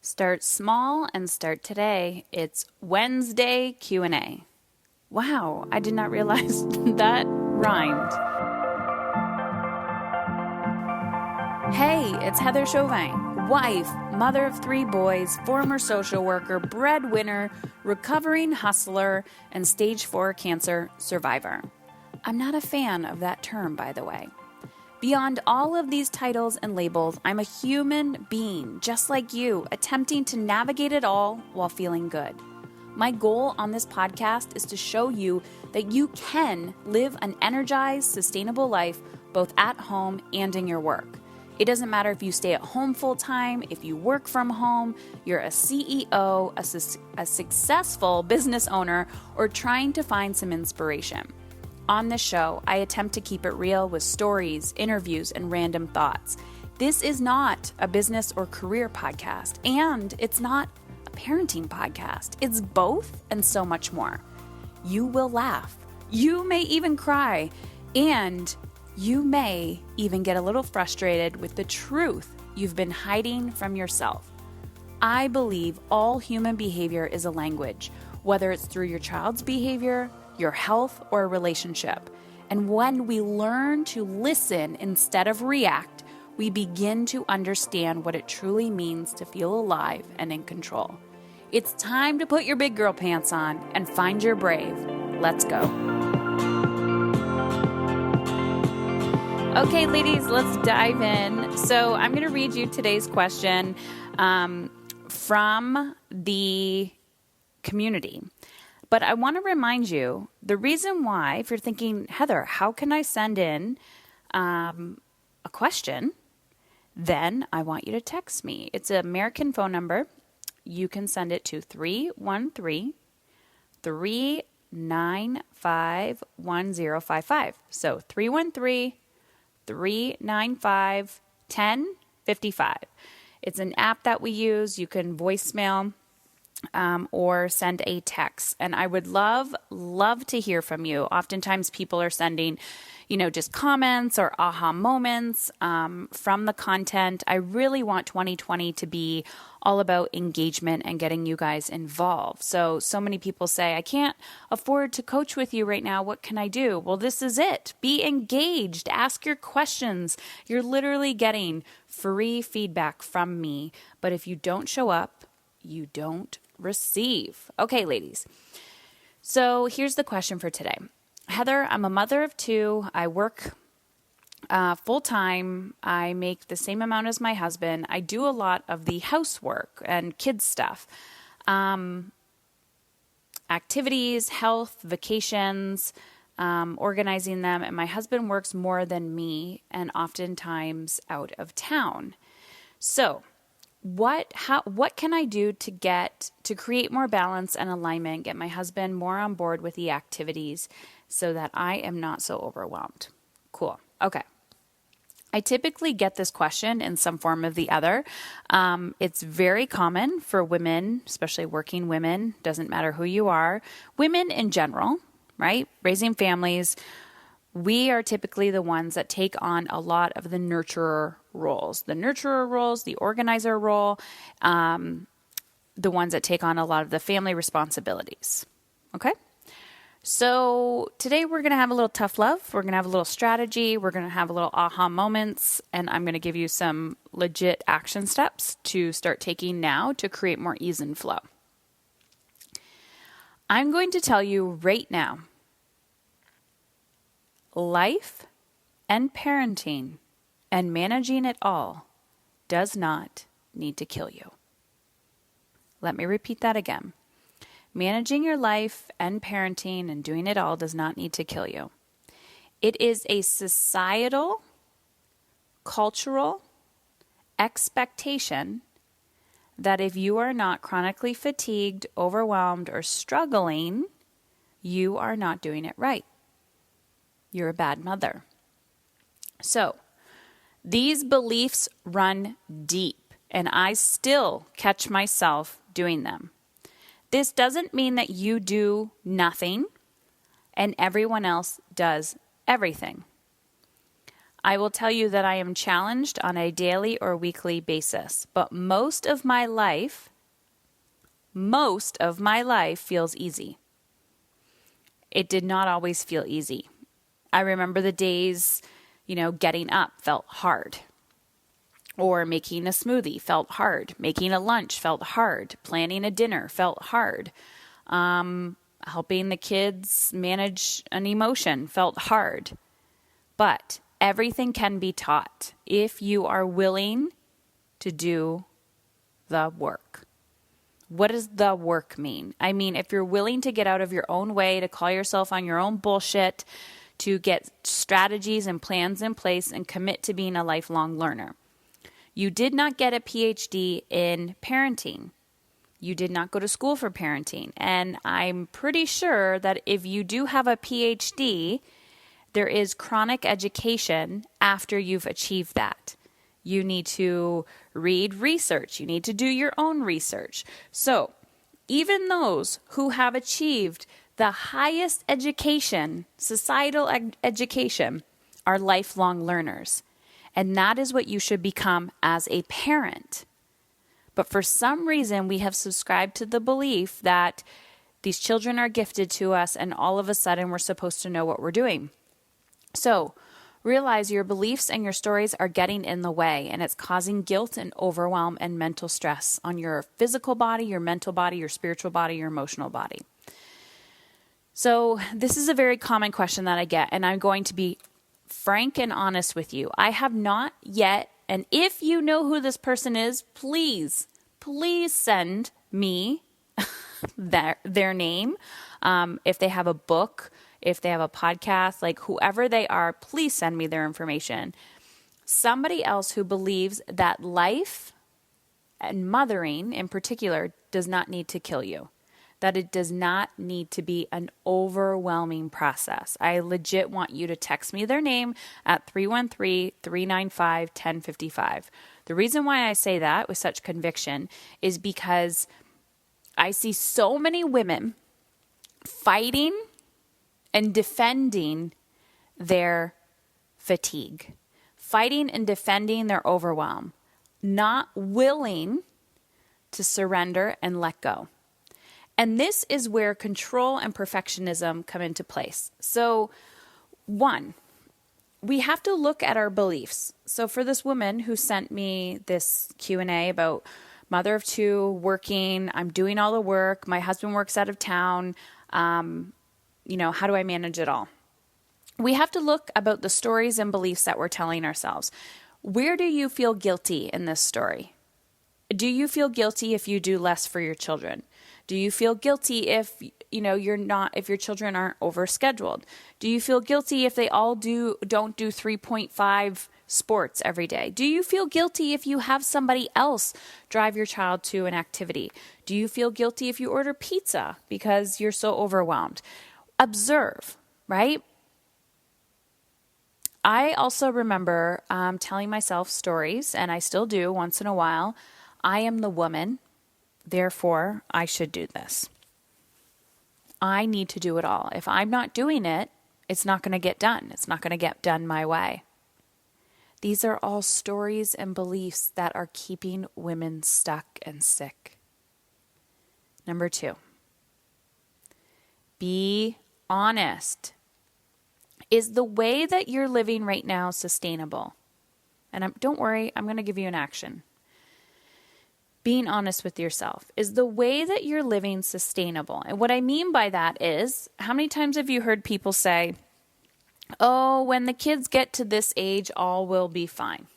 Start small and start today. It's Wednesday Q&A. Wow, I did not realize that rhymed. Hey, it's Heather Chauvin, wife, mother of 3 boys, former social worker, breadwinner, recovering hustler, and stage 4 cancer survivor. I'm not a fan of that term, by the way. Beyond all of these titles and labels, I'm a human being, just like you, attempting to navigate it all while feeling good. My goal on this podcast is to show you that you can live an energized, sustainable life both at home and in your work. It doesn't matter if you stay at home full-time, if you work from home, you're a CEO, a successful business owner, or trying to find some inspiration. On this show, I attempt to keep it real with stories, interviews, and random thoughts. This is not a business or career podcast, and it's not a parenting podcast. It's both and so much more. You will laugh. You may even cry, and you may even get a little frustrated with the truth you've been hiding from yourself. I believe all human behavior is a language, whether it's through your child's behavior, your health, or a relationship. And when we learn to listen instead of react, we begin to understand what it truly means to feel alive and in control. It's time to put your big girl pants on and find your brave. Let's go. Okay, ladies, let's dive in. So I'm going to read you today's question from the community. But I want to remind you, the reason why, if you're thinking, Heather, how can I send in a question? Then I want you to text me. It's an American phone number. You can send it to 313-395-1055. So 313-395-1055. It's an app that we use. You can voicemail or send a text. And I would love to hear from you. Oftentimes people are sending, just comments or aha moments from the content. I really want 2020 to be all about engagement and getting you guys involved. So many people say, I can't afford to coach with you right now. What can I do? Well, this is it. Be engaged. Ask your questions. You're literally getting free feedback from me. But if you don't show up, you don't receive. Okay, ladies. So here's the question for today. Heather, I'm a mother of 2. I work full-time. I make the same amount as my husband. I do a lot of the housework and kids stuff. Activities, health, vacations, organizing them. And my husband works more than me and oftentimes out of town. So what can I do to create more balance and alignment, get my husband more on board with the activities so that I am not so overwhelmed? Cool. Okay. I typically get this question in some form or the other. It's very common for women, especially working women, doesn't matter who you are, women in general, right? Raising families. We are typically the ones that take on a lot of the nurturer roles, the organizer role, the ones that take on a lot of the family responsibilities. Okay? So today we're going to have a little tough love. We're going to have a little strategy. We're going to have a little aha moments, and I'm going to give you some legit action steps to start taking now to create more ease and flow. I'm going to tell you right now, life and parenting and managing it all does not need to kill you. Let me repeat that again. Managing your life and parenting and doing it all does not need to kill you. It is a societal, cultural expectation that if you are not chronically fatigued, overwhelmed, or struggling, you are not doing it right. You're a bad mother. So, these beliefs run deep, and I still catch myself doing them. This doesn't mean that you do nothing and everyone else does everything. I will tell you that I am challenged on a daily or weekly basis, but most of my life feels easy. It did not always feel easy. I remember the days, getting up felt hard. Or making a smoothie felt hard. Making a lunch felt hard. Planning a dinner felt hard. Helping the kids manage an emotion felt hard. But everything can be taught if you are willing to do the work. What does the work mean? I mean, if you're willing to get out of your own way, to call yourself on your own bullshit, to get strategies and plans in place and commit to being a lifelong learner. You did not get a PhD in parenting. You did not go to school for parenting. And I'm pretty sure that if you do have a PhD, there is chronic education after you've achieved that. You need to read research. You need to do your own research. So even those who have achieved the highest education, societal education, are lifelong learners. And that is what you should become as a parent. But for some reason, we have subscribed to the belief that these children are gifted to us and all of a sudden we're supposed to know what we're doing. So realize your beliefs and your stories are getting in the way, and it's causing guilt and overwhelm and mental stress on your physical body, your mental body, your spiritual body, your emotional body. So this is a very common question that I get, and I'm going to be frank and honest with you. I have not yet, and if you know who this person is, please send me their name. If they have a book, if they have a podcast, like whoever they are, please send me their information. Somebody else who believes that life and mothering in particular does not need to kill you, that it does not need to be an overwhelming process. I legit want you to text me their name at 313-395-1055. The reason why I say that with such conviction is because I see so many women fighting and defending their fatigue, fighting and defending their overwhelm, not willing to surrender and let go. And this is where control and perfectionism come into place. So, one, we have to look at our beliefs. So for this woman who sent me this Q&A about mother of two, working, I'm doing all the work, my husband works out of town, how do I manage it all? We have to look about the stories and beliefs that we're telling ourselves. Where do you feel guilty in this story? Do you feel guilty if you do less for your children? Do you feel guilty if, if your children aren't overscheduled? Do you feel guilty if they all don't do 3.5 sports every day? Do you feel guilty if you have somebody else drive your child to an activity? Do you feel guilty if you order pizza because you're so overwhelmed? Observe, right? I also remember telling myself stories, and I still do once in a while. I am the woman, therefore I should do this. I need to do it all. If I'm not doing it, it's not going to get done. It's not going to get done my way. These are all stories and beliefs that are keeping women stuck and sick. Number 2, be honest. Is the way that you're living right now sustainable? And don't worry, I'm going to give you an action. Being honest with yourself. Is the way that you're living sustainable? And what I mean by that is, how many times have you heard people say, oh, when the kids get to this age, all will be fine.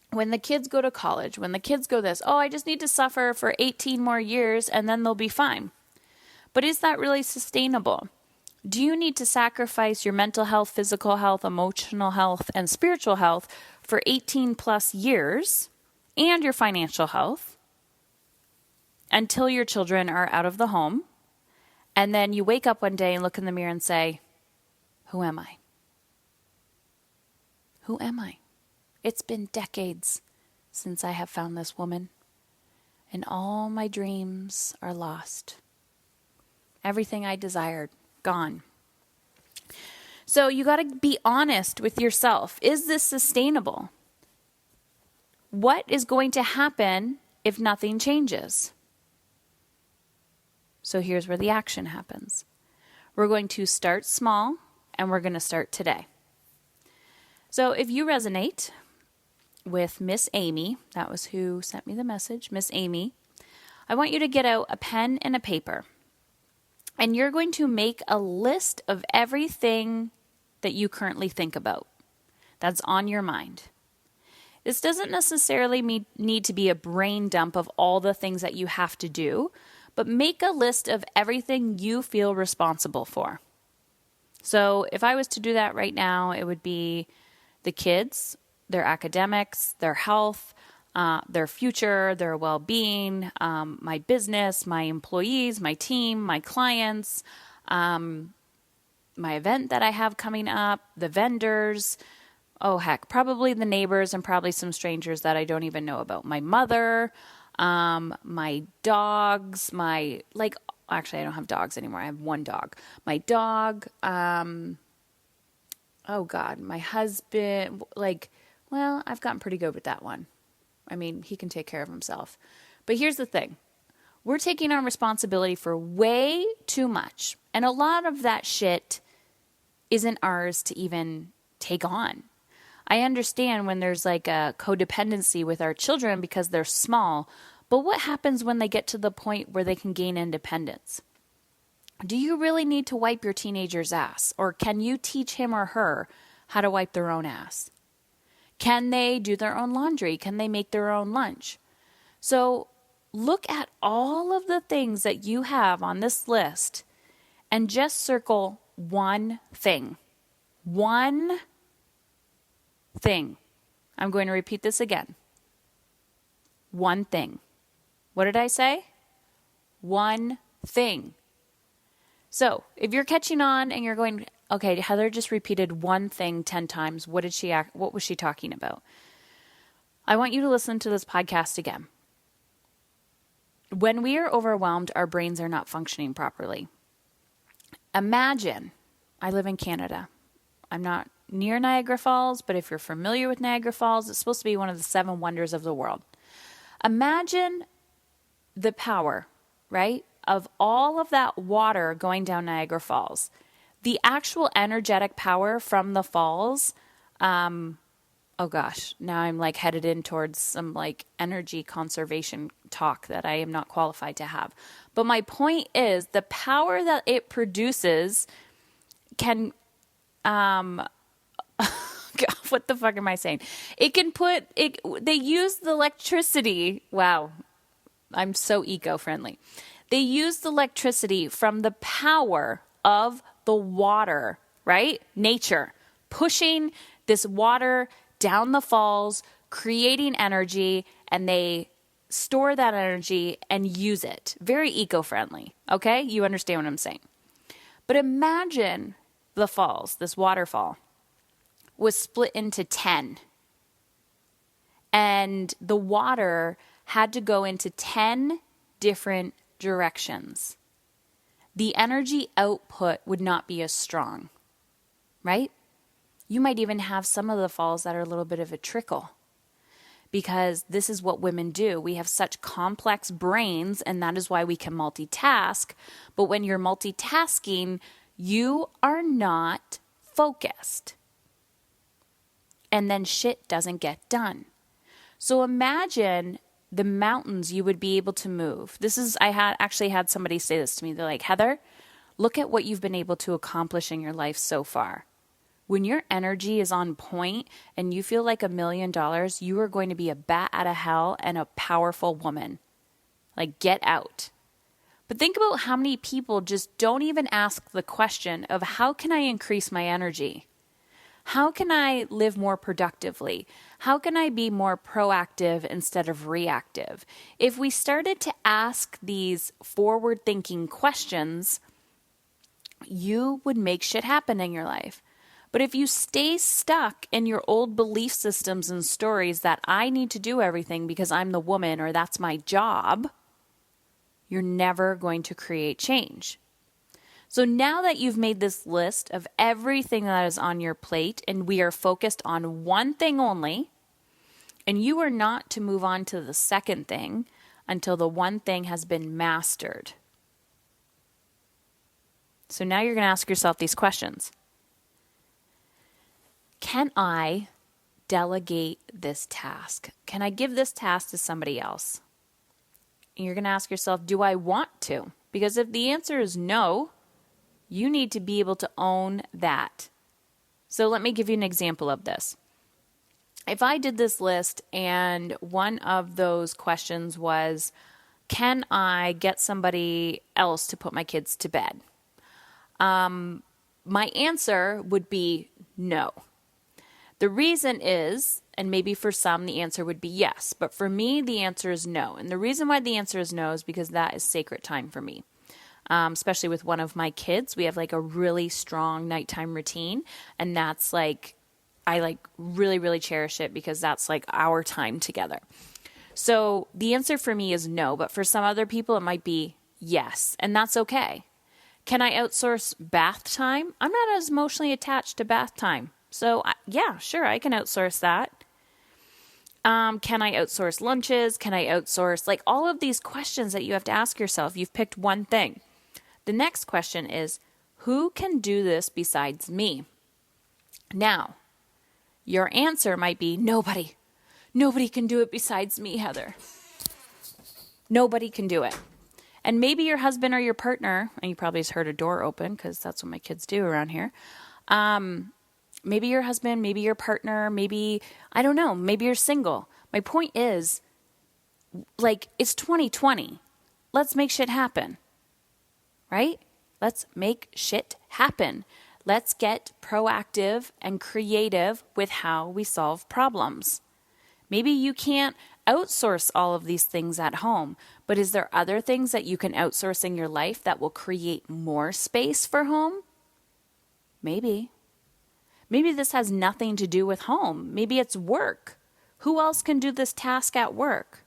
When the kids go to college, when the kids go this, oh, I just need to suffer for 18 more years and then they'll be fine. But is that really sustainable? Do you need to sacrifice your mental health, physical health, emotional health, and spiritual health for 18 plus years and your financial health until your children are out of the home? And then you wake up one day and look in the mirror and say, who am I? Who am I? It's been decades since I have found this woman, and all my dreams are lost. Everything I desired, gone. So you got to be honest with yourself. Is this sustainable? What is going to happen if nothing changes? So here's where the action happens. We're going to start small, and we're going to start today. So if you resonate with Miss Amy, that was who sent me the message, Miss Amy, I want you to get out a pen and a paper. And you're going to make a list of everything that you currently think about that's on your mind. This doesn't necessarily need to be a brain dump of all the things that you have to do, but make a list of everything you feel responsible for. So if I was to do that right now, it would be the kids, their academics, their health, their future, their well-being, my business, my employees, my team, my clients, my event that I have coming up, the vendors, probably the neighbors and probably some strangers that I don't even know about. My mother, my dogs, actually I don't have dogs anymore. I have one dog. My dog, my husband, I've gotten pretty good with that one. I mean, he can take care of himself. But here's the thing. We're taking on responsibility for way too much. And a lot of that shit isn't ours to even take on. I understand when there's like a codependency with our children because they're small. But what happens when they get to the point where they can gain independence? Do you really need to wipe your teenager's ass? Or can you teach him or her how to wipe their own ass? Can they do their own laundry? Can they make their own lunch? So look at all of the things that you have on this list and just circle one thing. One thing. I'm going to repeat this again. One thing. What did I say? One thing. So if you're catching on and you're going, okay, Heather just repeated one thing 10 times. What was she talking about? I want you to listen to this podcast again. When we are overwhelmed, our brains are not functioning properly. Imagine, I live in Canada. I'm not near Niagara Falls, but if you're familiar with Niagara Falls, it's supposed to be one of the 7 wonders of the world. Imagine the power, right, of all of that water going down Niagara Falls. The actual energetic power from the falls, now I'm headed in towards some energy conservation talk that I am not qualified to have. But my point is the power that it produces can, God, what the fuck am I saying? It can they use the electricity. Wow. I'm so eco-friendly. They use the electricity from the power of the water, right? Nature, pushing this water down the falls, creating energy, and they store that energy and use it. Very eco-friendly, okay? You understand what I'm saying. But imagine the falls, this waterfall, was split into 10. And the water had to go into 10 different directions. The energy output would not be as strong, right? You might even have some of the falls that are a little bit of a trickle because this is what women do. We have such complex brains, and that is why we can multitask. But when you're multitasking, you are not focused. And then shit doesn't get done. So imagine the mountains you would be able to move. I had somebody say this to me. They're like, Heather, look at what you've been able to accomplish in your life so far. When your energy is on point and you feel like $1 million, you are going to be a bat out of hell and a powerful woman. Get out. But think about how many people just don't even ask the question of how can I increase my energy? How can I live more productively? How can I be more proactive instead of reactive? If we started to ask these forward-thinking questions, you would make shit happen in your life. But if you stay stuck in your old belief systems and stories that I need to do everything because I'm the woman or that's my job, you're never going to create change. So now that you've made this list of everything that is on your plate and we are focused on one thing only, and you are not to move on to the second thing until the one thing has been mastered. So now you're going to ask yourself these questions. Can I delegate this task? Can I give this task to somebody else? And you're going to ask yourself, do I want to? Because if the answer is no, you need to be able to own that. So let me give you an example of this. If I did this list and one of those questions was, can I get somebody else to put my kids to bed? My answer would be no. The reason is, and maybe for some the answer would be yes, but for me the answer is no. And the reason why the answer is no is because that is sacred time for me. Especially with one of my kids, we have like a really strong nighttime routine, and that's like, I like really, really cherish it because that's like our time together. So the answer for me is no, but for some other people it might be yes, and that's okay. Can I outsource bath time? I'm not as emotionally attached to bath time. So yeah, sure, I can outsource that. Can I outsource lunches? Can I outsource, like all of these questions that you have to ask yourself? You've picked one thing. The next question is, who can do this besides me? Now, your answer might be nobody. Nobody can do it besides me, Heather. Nobody can do it. And maybe your husband or your partner, and you probably just heard a door open because that's what my kids do around here. Maybe your husband, maybe your partner, maybe, I don't know, maybe you're single. My point is, like, it's 2020. Let's make shit happen. Right? Let's make shit happen. Let's get proactive and creative with how we solve problems. Maybe you can't outsource all of these things at home, but is there other things that you can outsource in your life that will create more space for home? Maybe. Maybe this has nothing to do with home. Maybe it's work. Who else can do this task at work?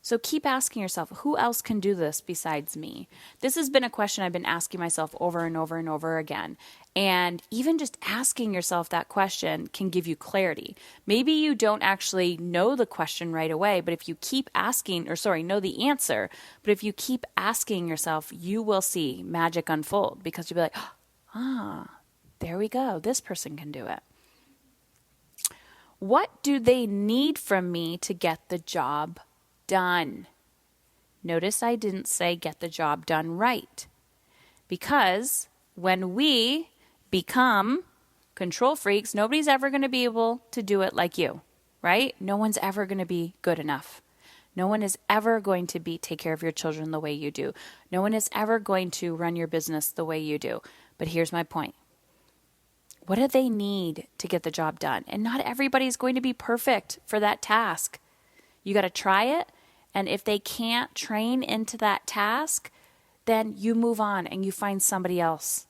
So keep asking yourself, who else can do this besides me? This has been a question I've been asking myself over and over and over again. And even just asking yourself that question can give you clarity. Maybe you don't actually know the question right away, but if you keep asking, know the answer, but if you keep asking yourself, you will see magic unfold because you'll be like, there we go. This person can do it. What do they need from me to get the job done? Notice I didn't say get the job done right. Because when we become control freaks, nobody's ever going to be able to do it like you, right? No one's ever going to be good enough. No one is ever going to take care of your children the way you do. No one is ever going to run your business the way you do. But here's my point. What do they need to get the job done? And not everybody's going to be perfect for that task. You got to try it. And if they can't train into that task, then you move on and you find somebody else.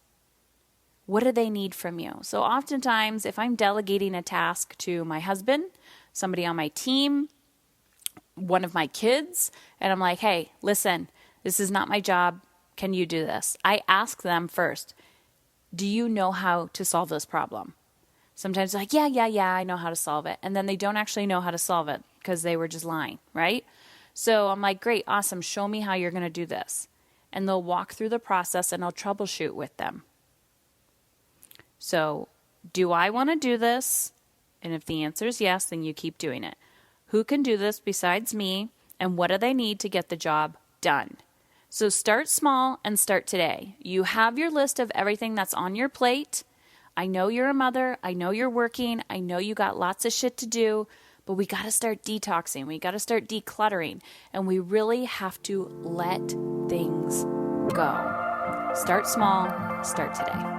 What do they need from you? So oftentimes, if I'm delegating a task to my husband, somebody on my team, one of my kids, and I'm like, hey, listen, this is not my job. Can you do this? I ask them first, do you know how to solve this problem? Sometimes they're like, yeah, I know how to solve it. And then they don't actually know how to solve it because they were just lying, right? So I'm like, great, awesome. Show me how you're going to do this. And they'll walk through the process and I'll troubleshoot with them. So do I want to do this? And if the answer is yes, then you keep doing it. Who can do this besides me? And what do they need to get the job done? So start small and start today. You have your list of everything that's on your plate. I know you're a mother. I know you're working. I know you got lots of shit to do, but we got to start detoxing. We got to start decluttering, and we really have to let things go. Start small, start today.